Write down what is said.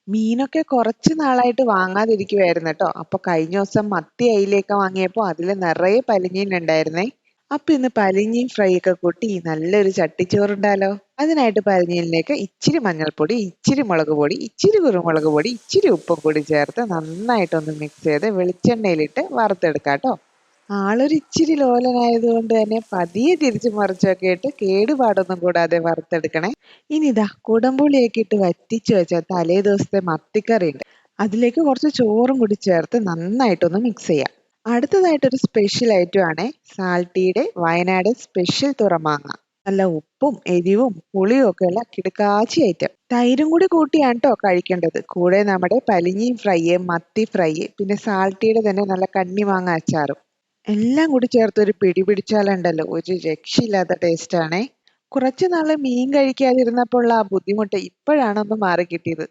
മീനൊക്കെ കുറച്ച് നാളായിട്ട് വാങ്ങാതിരിക്കുവായിരുന്നു ട്ടോ. അപ്പൊ കഴിഞ്ഞ ദിവസം മത്തി അയിലയൊക്കെ വാങ്ങിയപ്പോ അതില് നിറയെ പനിഞ്ഞീൻ ഉണ്ടായിരുന്നേ. അപ്പൊ ഇന്ന് പനിഞ്ഞീൻ ഫ്രൈ ഒക്കെ കൂട്ടി നല്ലൊരു ചട്ടിച്ചോറുണ്ടാലോ. അതിനായിട്ട് പനിഞ്ഞീനിലേക്ക് ഇച്ചിരി മഞ്ഞൾപ്പൊടി, ഇച്ചിരി മുളക് പൊടി, ഇച്ചിരി കുരുമുളക് പൊടി, ഇച്ചിരി ഉപ്പും കൂടി ചേർത്ത് നന്നായിട്ടൊന്ന് മിക്സ് ചെയ്ത് വെളിച്ചെണ്ണയിലിട്ട് വറുത്തെടുക്കാട്ടോ. ആളൊരു ഇച്ചിരി ലോലനായതുകൊണ്ട് തന്നെ പതിയെ തിരിച്ചും മറിച്ചൊക്കെ ഇട്ട് കേടുപാടൊന്നും കൂടാതെ വറുത്തെടുക്കണേ. ഇനി ഇതാ കുടംപുളിയൊക്കെ ഇട്ട് വറ്റിച്ച് വെച്ച തലേ ദിവസത്തെ മത്തിക്കറി ഉണ്ട്. അതിലേക്ക് കുറച്ച് ചോറും കൂടി ചേർത്ത് നന്നായിട്ടൊന്ന് മിക്സ് ചെയ്യാം. അടുത്തതായിട്ടൊരു സ്പെഷ്യൽ ഐറ്റം ആണേ, സാൾട്ടിയുടെ വയനാട് സ്പെഷ്യൽ തുറമാങ്ങ. നല്ല ഉപ്പും എരിവും പുളിയും ഒക്കെ ഉള്ള കിടുക്കാച്ചി ഐറ്റം. തൈരും കൂടി കൂട്ടിയാണ് ട്ടോ കഴിക്കേണ്ടത്. കൂടെ നമ്മുടെ പലിഞ്ഞി ഫ്രൈ, മത്തി ഫ്രൈ, പിന്നെ സാൾട്ടിയുടെ തന്നെ നല്ല കണ്ണിമാങ്ങ അച്ചാറും എല്ലാം കൂടി ചേർത്ത് ഒരു പിടി പിടിച്ചാലുണ്ടല്ലോ ഒരു രക്ഷയില്ലാത്ത ടേസ്റ്റ് ആണേ. കുറച്ച് നാള് മീൻ കഴിക്കാതിരുന്നപ്പോൾ ഉള്ള ആ ബുദ്ധിമുട്ട് ഇപ്പോഴാണ് ഒന്ന് മാറി കിട്ടിയത്.